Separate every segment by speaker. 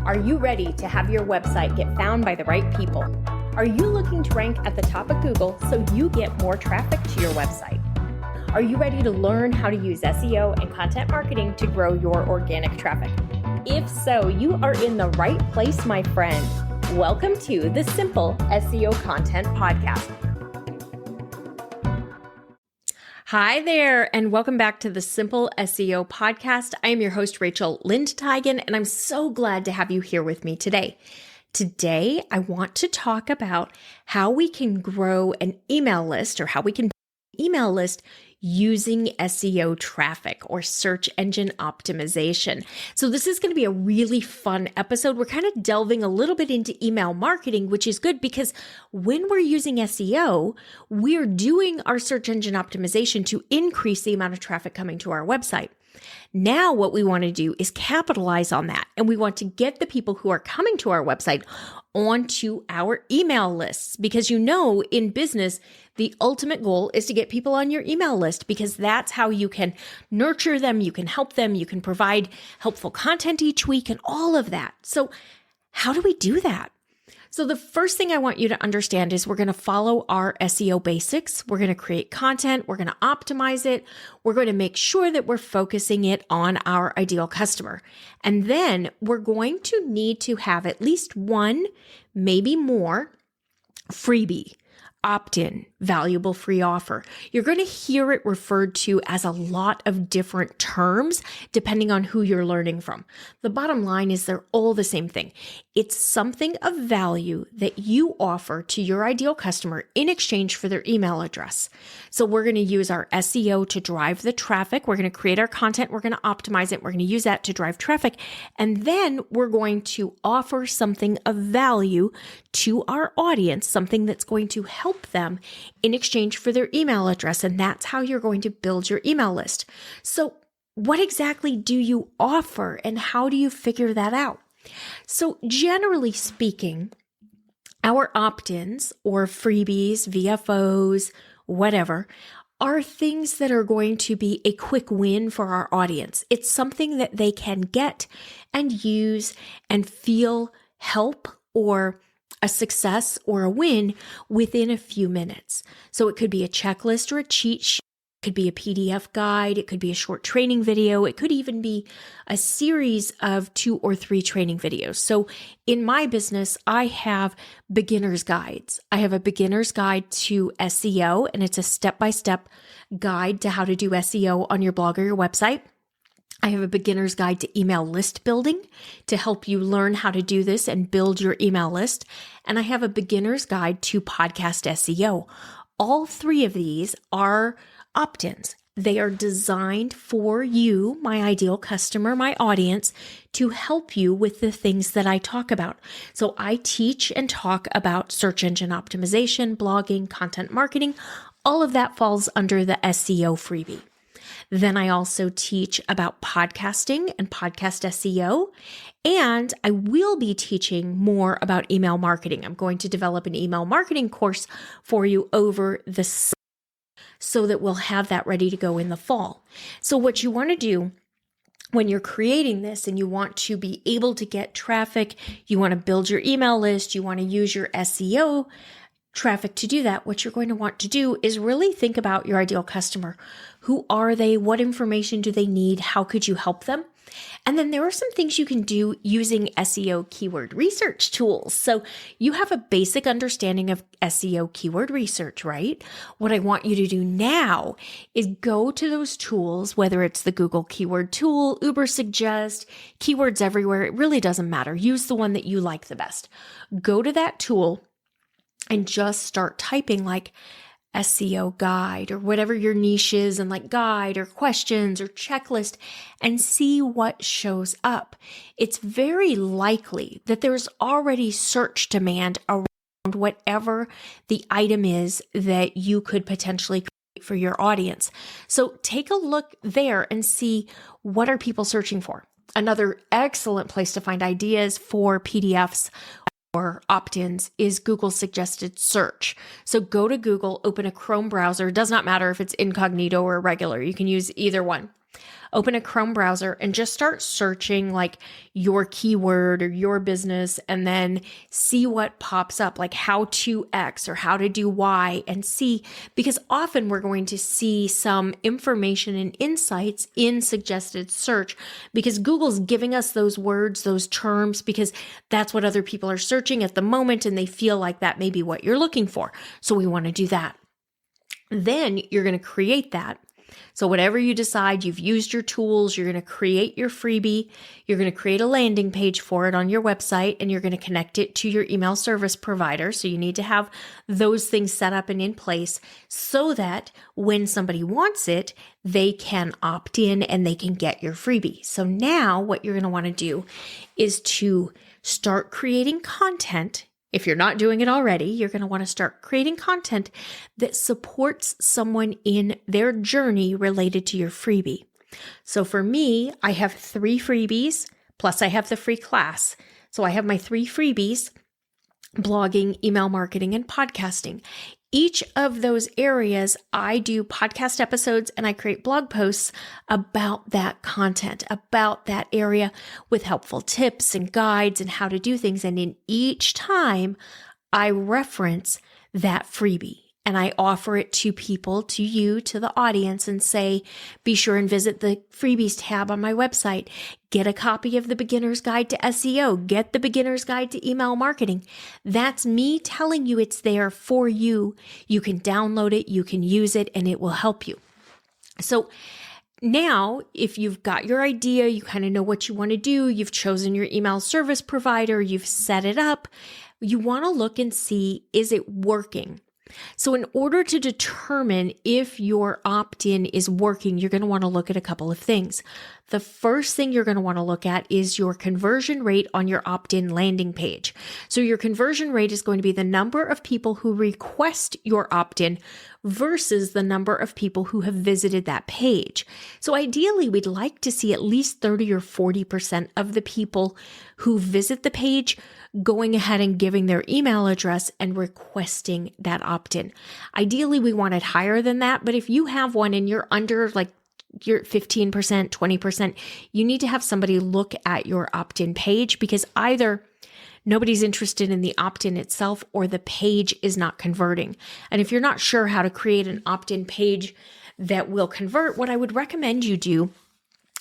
Speaker 1: Are you ready to have your website get found by the right people? Are you looking to rank at the top of Google so you get more traffic to your website? Are you ready to learn how to use SEO and content marketing to grow your organic traffic? If so, you are in the right place, my friend. Welcome to the Simple SEO Content Podcast. Hi there, and welcome back to the Simple SEO Podcast. I am your host, Rachel Lindteigen, and I'm so glad to have you here with me today. Today, I want to talk about how we can grow an email list or how we can build an email list using SEO traffic or search engine optimization. So this is going to be a really fun episode. We're kind of delving a little bit into email marketing, which is good because when we're using SEO, we're doing our search engine optimization to increase the amount of traffic coming to our website. Now what we want to do is capitalize on that, and we want to get the people who are coming to our website onto our email lists, because in business, the ultimate goal is to get people on your email list, because that's how you can nurture them, you can help them, you can provide helpful content each week and all of that. So how do we do that? So the first thing I want you to understand is we're going to follow our SEO basics. We're going to create content. We're going to optimize it. We're going to make sure that we're focusing it on our ideal customer. And then we're going to need to have at least one, maybe more, freebie, opt-in, valuable free offer. You're going to hear it referred to as a lot of different terms depending on who you're learning from. The bottom line is they're all the same thing. It's something of value that you offer to your ideal customer in exchange for their email address. So we're going to use our SEO to drive the traffic. We're going to create our content. We're going to optimize it. We're going to use that to drive traffic. And then we're going to offer something of value to our audience, something that's going to help them in exchange for their email address. And that's how you're going to build your email list. So what exactly do you offer and how do you figure that out? So generally speaking, our opt-ins or freebies, VFOs, whatever, are things that are going to be a quick win for our audience. It's something that they can get and use and feel help or a success or a win within a few minutes. So it could be a checklist or a cheat sheet. It could be a PDF guide. It could be a short training video. It could even be a series of 2 or 3 training videos. So in my business, I have beginner's guides. I have a beginner's guide to SEO, and it's a step-by-step guide to how to do SEO on your blog or your website. I have a beginner's guide to email list building to help you learn how to do this and build your email list. And I have a beginner's guide to podcast SEO. All 3 of these are opt-ins. They are designed for you, my ideal customer, my audience, to help you with the things that I talk about. So I teach and talk about search engine optimization, blogging, content marketing. All of that falls under the SEO freebie. Then I also teach about podcasting and podcast SEO, and I will be teaching more about email marketing. I'm going to develop an email marketing course for you over the summer so that we'll have that ready to go in the fall. So what you want to do when you're creating this and you want to be able to get traffic, you want to build your email list, you want to use your SEO traffic to do that, what you're going to want to do is really think about your ideal customer. Who are they? What information do they need? How could you help them? And then there are some things you can do using SEO keyword research tools. So you have a basic understanding of SEO keyword research, right? What I want you to do now is go to those tools, whether it's the Google keyword tool, Ubersuggest, keywords everywhere. It really doesn't matter. Use the one that you like the best. Go to that tool and just start typing like SEO guide or whatever your niche is, and like guide or questions or checklist, and see what shows up. It's very likely that there's already search demand around whatever the item is that you could potentially create for your audience. So take a look there and see, what are people searching for? Another excellent place to find ideas for PDFs or opt-ins is Google suggested search. So go to Google, open a Chrome browser. It does not matter if it's incognito or regular. You can use either one. Open a Chrome browser and just start searching like your keyword or your business, and then see what pops up, like how to X or how to do Y, and see, because often we're going to see some information and insights in suggested search because Google's giving us those words, those terms, because that's what other people are searching at the moment, and they feel like that may be what you're looking for. So we want to do that. Then you're going to create that. So whatever you decide, you've used your tools, you're going to create your freebie, you're going to create a landing page for it on your website, and you're going to connect it to your email service provider. So you need to have those things set up and in place so that when somebody wants it, they can opt in and they can get your freebie. So now what you're going to want to do is to start creating content. If you're not doing it already, you're going to want to start creating content that supports someone in their journey related to your freebie. So for me, I have 3 freebies, plus I have the free class. So I have my 3 freebies: blogging, email marketing, and podcasting. Each of those areas, I do podcast episodes and I create blog posts about that content, about that area, with helpful tips and guides and how to do things. And in each time, I reference that freebie. And I offer it to people, to you, to the audience, and say, be sure and visit the freebies tab on my website. Get a copy of the Beginner's Guide to SEO. Get the Beginner's Guide to Email Marketing. That's me telling you it's there for you. You can download it, you can use it, and it will help you. So now, if you've got your idea, you kind of know what you want to do, you've chosen your email service provider, you've set it up, you want to look and see, is it working? So in order to determine if your opt-in is working, you're going to want to look at a couple of things. The first thing you're going to want to look at is your conversion rate on your opt-in landing page. So your conversion rate is going to be the number of people who request your opt-in versus the number of people who have visited that page. So ideally, we'd like to see at least 30 or 40% of the people who visit the page going ahead and giving their email address and requesting that opt-in. Ideally, we want it higher than that, but if you have one and you're under like you're 15%, 20%, you need to have somebody look at your opt-in page, because either nobody's interested in the opt-in itself or the page is not converting. And if you're not sure how to create an opt-in page that will convert, what I would recommend you do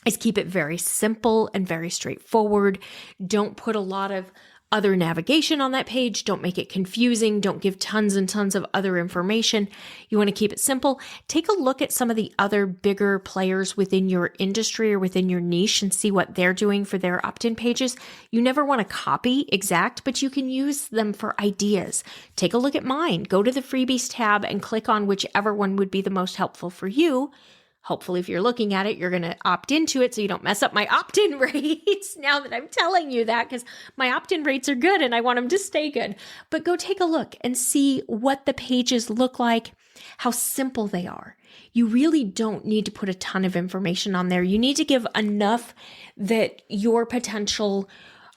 Speaker 1: is keep it very simple and very straightforward. Don't put a lot of other navigation on that page. Don't make it confusing. Don't give tons and tons of other information. You want to keep it simple. Take a look at some of the other bigger players within your industry or within your niche and see what they're doing for their opt-in pages. You never want to copy exact, but you can use them for ideas. Take a look at mine. Go to the freebies tab and click on whichever one would be the most helpful for you. Hopefully, if you're looking at it, you're going to opt into it so you don't mess up my opt-in rates now that I'm telling you that, because my opt-in rates are good and I want them to stay good. But go take a look and see what the pages look like, how simple they are. You really don't need to put a ton of information on there. You need to give enough that your potential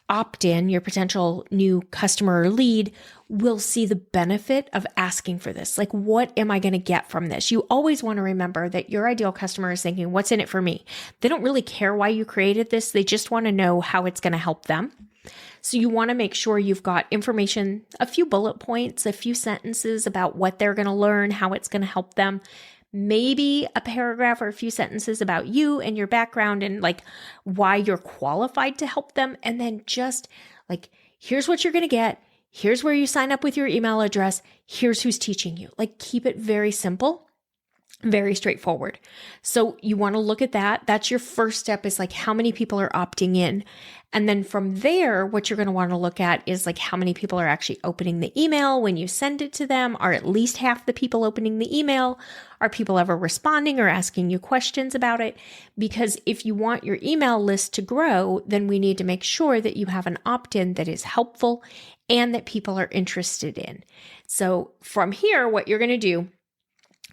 Speaker 1: opt-in, your potential new customer or lead, will see the benefit of asking for this. Like, what am I going to get from this? You always want to remember that your ideal customer is thinking, what's in it for me? They don't really care why you created this. They just want to know how it's going to help them. So you want to make sure you've got information, a few bullet points, a few sentences about what they're going to learn, how it's going to help them. Maybe a paragraph or a few sentences about you and your background and like why you're qualified to help them. And then just like, here's what you're going to get. Here's where you sign up with your email address. Here's who's teaching you. Like, keep it very simple, very straightforward. So you want to look at that. That's your first step, is like how many people are opting in. And then from there, what you're going to want to look at is like how many people are actually opening the email when you send it to them. Are at least half the people opening the email? Are people ever responding or asking you questions about it? Because if you want your email list to grow, then we need to make sure that you have an opt-in that is helpful and that people are interested in. So from here, what you're going to do,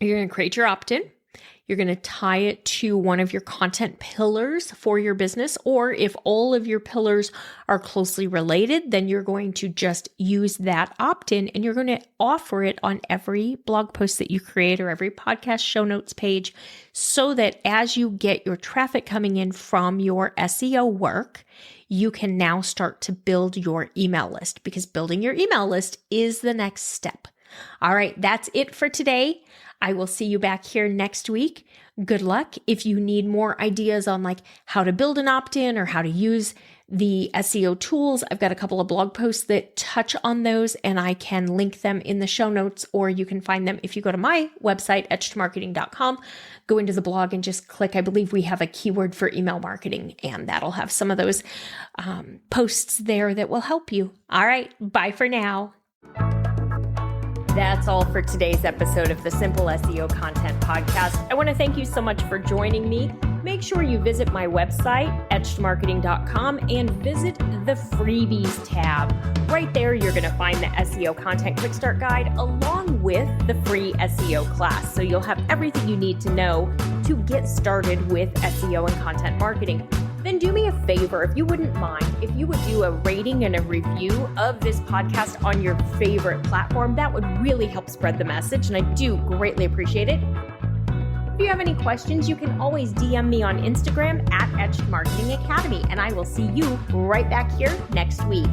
Speaker 1: you're going to create your opt-in. You're going to tie it to one of your content pillars for your business, or if all of your pillars are closely related, then you're going to just use that opt-in and you're going to offer it on every blog post that you create or every podcast show notes page, so that as you get your traffic coming in from your SEO work, you can now start to build your email list, because building your email list is the next step. All right, that's it for today. I will see you back here next week. Good luck. If you need more ideas on like how to build an opt-in or how to use the SEO tools, I've got a couple of blog posts that touch on those, and I can link them in the show notes, or you can find them if you go to my website, etchedmarketing.com, go into the blog and just click, I believe we have a keyword for email marketing, and that'll have some of those posts there that will help you. All right, bye for now. That's all for today's episode of the Simple SEO Content Podcast. I want to thank you so much for joining me. Make sure you visit my website, etchedmarketing.com, and visit the freebies tab. Right there, you're going to find the SEO Content Quick Start Guide along with the free SEO class. So you'll have everything you need to know to get started with SEO and content marketing. Then do me a favor, if you wouldn't mind, if you would do a rating and a review of this podcast on your favorite platform. That would really help spread the message, and I do greatly appreciate it. If you have any questions, you can always DM me on Instagram at Etched Marketing Academy, and I will see you right back here next week.